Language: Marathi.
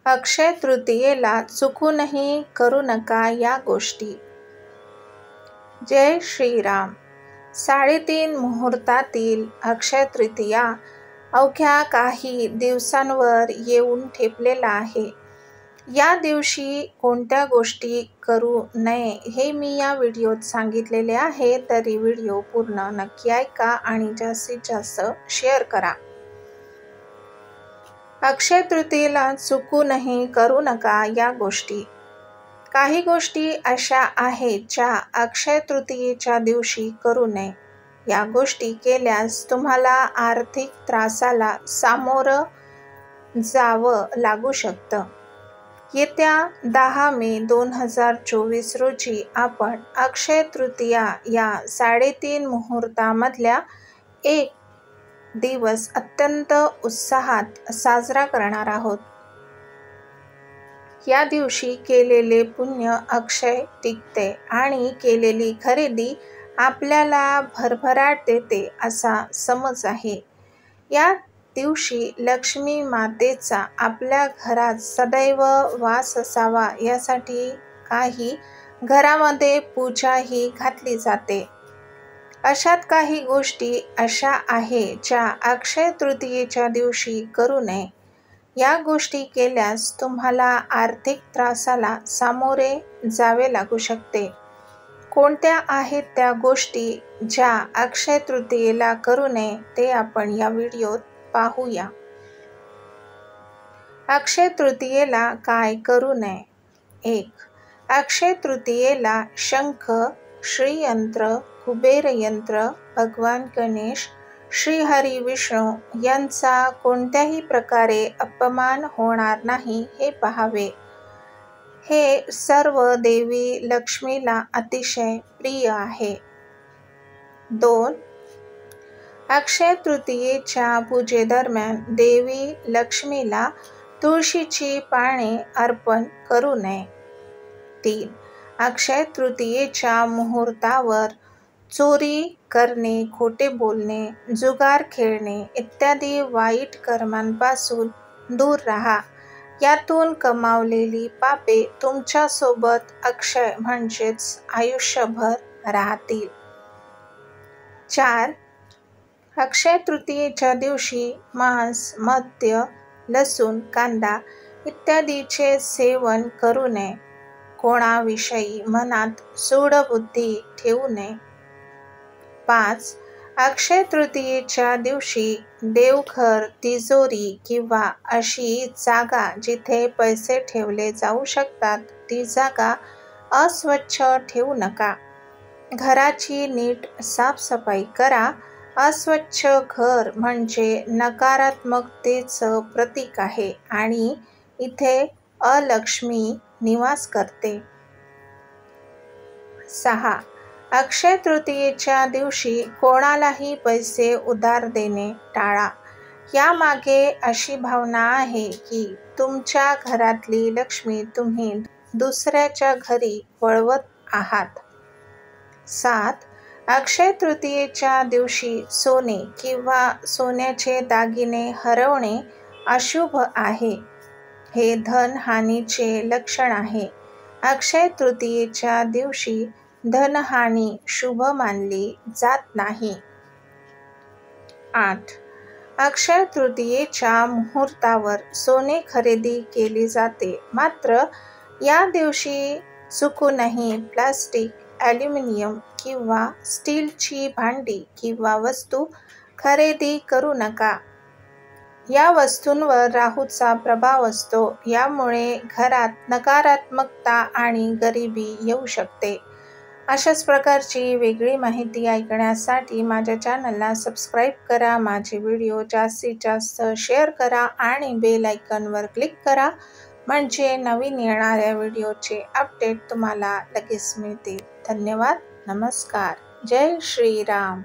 अक्षय तृतीयेला चुकूनही करू नका या गोष्टी. जय श्रीराम. 3:30 मुहूर्तातील अक्षय तृतीया अवघ्या काही दिवसांवर येऊन ठेपलेला आहे. या दिवशी कोणत्या गोष्टी करू नये हे मी या व्हिडिओत सांगितलेले आहे, तरी व्हिडिओ पूर्ण नक्की ऐका आणि जास्तीत जास्त शेअर करा. अक्षय तृतीयेला चुकूनही करू नका या गोष्टी. काही गोष्टी अशा आहेत ज्या अक्षय तृतीयेच्या दिवशी करू नये. या गोष्टी केल्यास तुम्हाला आर्थिक त्रासाला सामोरं जावं लागू शकतं. येत्या 10 मे 2024 रोजी आपण अक्षय तृतीया या 3:30 मुहूर्तामधल्या एक दिवस अत्यंत उत्साहात साजरा करणार आहोत. या दिवशी केलेले पुण्य अक्षय टिकते आणि केलेली खरेदी आपल्याला भरभराट देते असा समज आहे. या दिवशी लक्ष्मी मातेचा आपल्या घरात सदैव वास असावा यासाठी काही घरामध्ये पूजाही घातली जाते. अशात काही गोष्टी अशा आहे ज्या अक्षय तृतीयेच्या दिवशी करू नये. या गोष्टी केल्यास तुम्हाला आर्थिक त्रासाला सामोरे जावे लागू शकते. कोणत्या आहेत त्या गोष्टी ज्या अक्षय तृतीयेला करू नये ते आपण या व्हिडिओत पाहूया. अक्षय तृतीयेला काय करू नये. 1. अक्षय तृतीयेला शंख, श्रीयंत्र, कुबेर यंत्र, भगवान गणेश, श्रीहरी विष्णू यांचा कोणत्याही प्रकारे अपमान होणार नाही हे पाहावे. हे सर्व देवी लक्ष्मीला अतिशय प्रिय आहे. 2. अक्षय तृतीयेच्या पूजेदरम्यान देवी लक्ष्मीला तुळशीची पाने अर्पण करू नये. 3. अक्षय तृतीयेच्या मुहूर्तावर चोरी करणे, खोटे बोलणे, जुगार खेळणे इत्यादी वाईट कर्मांपासून दूर राहा. यातून कमावलेली पापे तुमच्यासोबत अक्षय म्हणजेच आयुष्यभर राहतील. 4. अक्षय तृतीयेच्या दिवशी मांस, मद्य, लसूण, कांदा इत्यादीचे सेवन करू नये. कोणाविषयी मनात सूडबुद्धी ठेवू नये. 5. अक्षय तृतीयेच्या दिवशी देवघर, तिजोरी किंवा अशी जागा जिथे पैसे ठेवले जाऊ शकतात ती जागा अस्वच्छ ठेवू नका. घराची नीट साफसफाई करा. अस्वच्छ घर म्हणजे नकारात्मकतेचं प्रतीक आहे आणि इथे अलक्ष्मी निवास करते. 6. अक्षय तृतीयेच्या दिवशी कोणालाही पैसे उधार देणे टाळा. यामागे अशी भावना आहे की तुमच्या घरातली लक्ष्मी तुम्ही दुसऱ्याच्या घरी वळवत आहात. 7. अक्षय तृतीयेच्या दिवशी सोने किंवा सोन्याचे दागिने हरवणे अशुभ आहे. हे धनहानीचे लक्षण आहे. अक्षय तृतीयेच्या दिवशी धनहानी शुभ मानली जात नाही. 8. अक्षय तृतीयेच्या मुहूर्तावर सोने खरेदी केली जाते. मात्र या दिवशी चुकूनही प्लास्टिक, ॲल्युमिनियम किंवा स्टीलची भांडी किंवा वस्तू खरेदी करू नका. या वस्तूंवर राहूचा प्रभाव असतो. यामुळे घरात नकारात्मकता आणि गरिबी येऊ शकते. अशाच प्रकारची वेगळी माहिती ऐकण्यासाठी माझ्या चॅनलला सबस्क्राईब करा. माझे व्हिडिओ जास्तीत जास्त शेअर करा आणि बेल आयकॉनवर क्लिक करा म्हणजे नवीन येणाऱ्या व्हिडिओचे अपडेट तुम्हाला लगेच मिळतील. धन्यवाद. नमस्कार. जय श्रीराम.